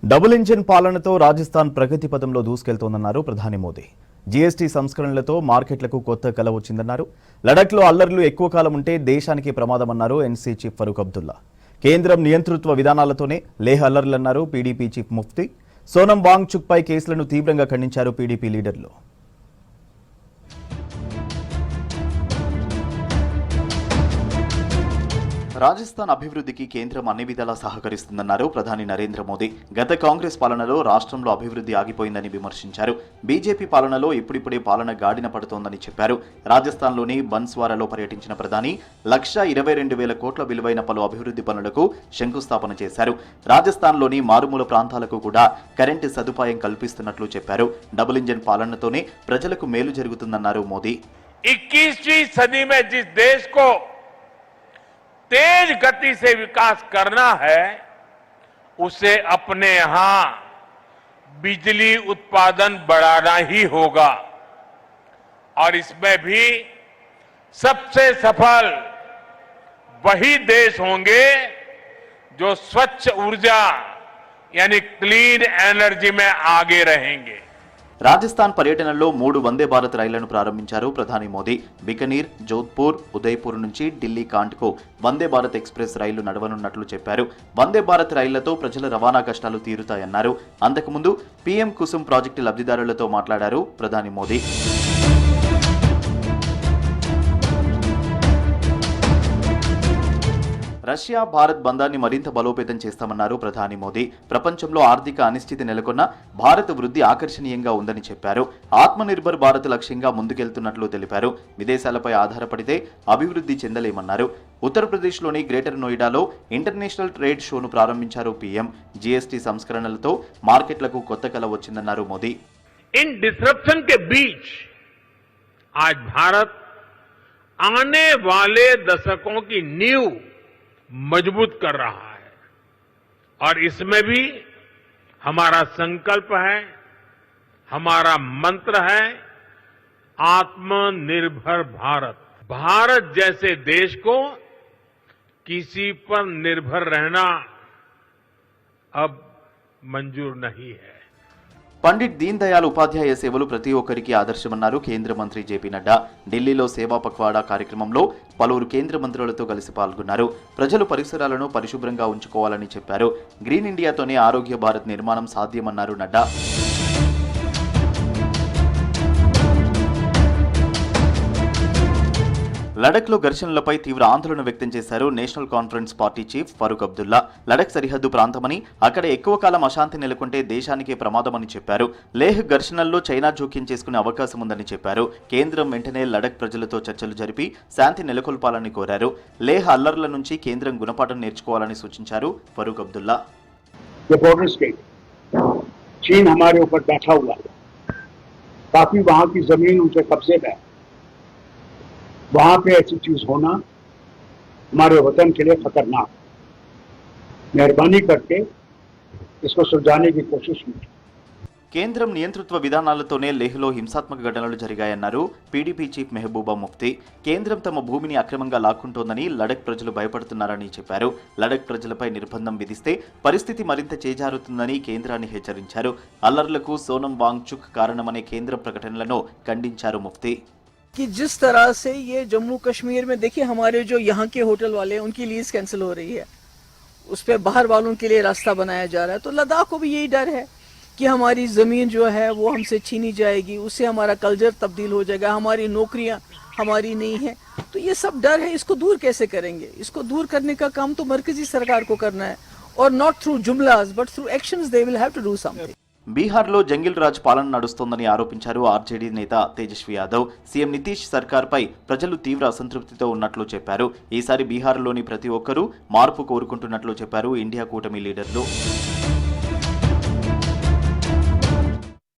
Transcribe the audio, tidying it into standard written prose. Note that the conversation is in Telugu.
డబుల్ ఇంజిన్ పాలనతో రాజస్థాన్ ప్రగతి పదంలో దూసుకెళ్తోందన్నారు ప్రధాని మోదీ. జీఎస్టీ సంస్కరణలతో మార్కెట్లకు కొత్త కల వచ్చిందన్నారు. లడఖ్లో అల్లర్లు ఎక్కువ కాలం ఉంటే దేశానికి ప్రమాదమన్నారు ఎన్సీ చీఫ్ ఫరూక్ అబ్దుల్లా. కేంద్రం నియంతృత్వ విధానాలతోనే లేహ్ అల్లర్లన్నారు పీడీపీ చీఫ్ ముఫ్తీ. సోనం వాంగ్చుక్ పై కేసులను తీవ్రంగా ఖండించారు పీడీపీ లీడర్లు. రాజస్థాన్ అభివృద్ధికి కేంద్రం అన్ని విధాలా సహకరిస్తుందన్నారు ప్రధాని నరేంద్ర మోదీ. గత కాంగ్రెస్ పాలనలో రాష్ట్రంలో అభివృద్ధి ఆగిపోయిందని విమర్శించారు. బీజేపీ పాలనలో ఇప్పుడిప్పుడే పాలన గాడిన పడుతోందని చెప్పారు. రాజస్థాన్లోని బన్స్వారాలో పర్యటించిన ప్రధాని 1,22,000 కోట్ల విలువైన పలు అభివృద్ధి పనులకు శంకుస్థాపన చేశారు. రాజస్థాన్లోని మారుమూల ప్రాంతాలకు కూడా కరెంటు సదుపాయం కల్పిస్తున్నట్లు చెప్పారు. డబుల్ ఇంజన్ పాలనతోనే ప్రజలకు మేలు జరుగుతుందన్నారు మోదీ. 21वीं सदी में जिस देश को तेज गति से विकास करना है, उसे अपने यहां बिजली उत्पादन बढ़ाना ही होगा और इसमें भी सबसे सफल वही देश होंगे जो स्वच्छ ऊर्जा यानी क्लीन एनर्जी में आगे रहेंगे. రాజస్థాన్ పర్యటనలో 3 వందే భారత్ రైళ్లను ప్రారంభించారు ప్రధాని మోదీ. బికనీర్, జోధ్పూర్, ఉదయ్పూర్ నుంచి ఢిల్లీ కాంట్కు వందే భారత్ ఎక్స్ప్రెస్ రైళ్లు నడవనున్నట్లు చెప్పారు. వందే భారత్ రైళ్లతో ప్రజల రవాణా కష్టాలు తీరుతాయన్నారు. అంతకుముందు పీఎం కుసుమ్ ప్రాజెక్టు లబ్ధిదారులతో మాట్లాడారు ప్రధాని మోదీ. రష్యా భారత్ బంధాన్ని మరింత బలోపేతం చేస్తామన్నారు ప్రధాని మోదీ. ప్రపంచంలో ఆర్థిక అనిశ్చితి నెలకొన్న భారత్ వృద్ధి ఆకర్షణీయంగా ఉందని చెప్పారు. ఆత్మనిర్భర్ భారత్ లక్ష్యంగా ముందుకెళ్తున్నట్లు తెలిపారు. విదేశాలపై ఆధారపడితే అభివృద్ధి చెందలేమన్నారు. ఉత్తరప్రదేశ్లోని గ్రేటర్ నోయిడాలో ఇంటర్నేషనల్ ట్రేడ్ షోను ప్రారంభించారు పీఎం. జీఎస్టీ సంస్కరణలతో మార్కెట్లకు కొత్త కల వచ్చిందన్నారు మోదీ. इन डिसरप्शन के बीच आज भारत आने वाले दशकों की नींव मजबूत कर रहा है और इसमें भी हमारा संकल्प है, हमारा मंत्र है आत्मनिर्भर भारत. भारत जैसे देश को किसी पर निर्भर रहना अब मंजूर नहीं है. పండిట్ దీన్ దయాళ్ ఉపాధ్యాయ సేవలు ప్రతి ఒక్కరికి ఆదర్శమన్నారు కేంద్ర మంత్రి జేపీ నడ్డా. ఢిల్లీలో సేవా పఖ్వాడా కార్యక్రమంలో పలువురు కేంద్ర మంత్రులతో కలిసి పాల్గొన్నారు. ప్రజలు పరిసరాలను పరిశుభ్రంగా ఉంచుకోవాలని చెప్పారు. గ్రీన్ ఇండియాతోనే ఆరోగ్య భారత్ నిర్మాణం సాధ్యమన్నారు నడ్డా. లడఖ్లో ఘర్షణలపై తీవ్ర ఆందోళన వ్యక్తం చేశారు national conference party chief Farooq Abdullah. Ladakh సరిహద్దు ప్రాంతమని, అక్కడ ఎక్కువ కాలం అశాంతి నెలకొంటే దేశానికే ప్రమాదమని చెప్పారు. లేహ్ ఘర్షణల్లో చైనా జోక్యం చేసుకునే అవకాశం ఉందని చెప్పారు. కేంద్రం వెంటనే లడఖ్ ప్రజలతో చర్చలు జరిపి శాంతి నెలకొల్పాలని కోరారు. లేహ్ అల్లర్ల నుంచి కేంద్రం గుణపాఠం నేర్చుకోవాలని సూచించారు ఫరూక్ అబ్దుల్లా. चीन हमारे ऊपर बैठा हुआ है, काफी वहां की जमीन उनके कब्जे में है. वहां पे ऐसी चीज होना हमारे वतन के लिए खतरनाक. मेहरबानी करके इसको सुलझाने की कोशिश की. కేంద్రం నియంతృత్వ విధానాలతోనే లేహ్లో హింసాత్మక ఘటనలు జరిగాయన్నారు పీడీపీ చీఫ్ మెహబూబా ముఫ్తీ. కేంద్రం తమ భూమిని అక్రమంగా లాక్కుంటోందని లడఖ్ ప్రజలు భయపడుతున్నారని చెప్పారు. లడఖ్ ప్రజలపై నిర్బంధం విధిస్తే పరిస్థితి మరింత చేజారుతుందని కేంద్రాన్ని హెచ్చరించారు. అల్లర్లకు సోనం వాంగ్చుక్ కారణమనే కేంద్ర ప్రకటనలను ఖండించారు ముఫ్తీ. कि जिस तरह से ये जम्मू कश्मीर में देखिए हमारे जो यहाँ के होटल वाले हैं उनकी लीज कैंसिल हो रही है, उस पर बाहर वालों के लिए रास्ता बनाया जा रहा है. तो लद्दाख को भी यही डर है कि हमारी ज़मीन जो है वो हमसे छीनी जाएगी, उससे हमारा कल्चर तब्दील हो जाएगा, हमारी नौकरियां हमारी नहीं है. तो ये सब डर है, इसको दूर कैसे करेंगे? इसको दूर करने का काम तो मरकजी सरकार को करना है और नॉट थ्रू जुमलास but through actions they will have to do something. బీహార్లో జంగిల్ రాజ్ పాలన నడుస్తోందని ఆరోపించారు ఆర్జేడీ నేత తేజస్వి యాదవ్. సీఎం నితీష్ సర్కార్పై ప్రజలు తీవ్ర అసంతృప్తితో ఉన్నట్లు చెప్పారు. ఈసారి బీహార్లోని ప్రతి ఒక్కరూ మార్పు కోరుకుంటున్నట్లు చెప్పారు ఇండియా కూటమి లీడర్లు.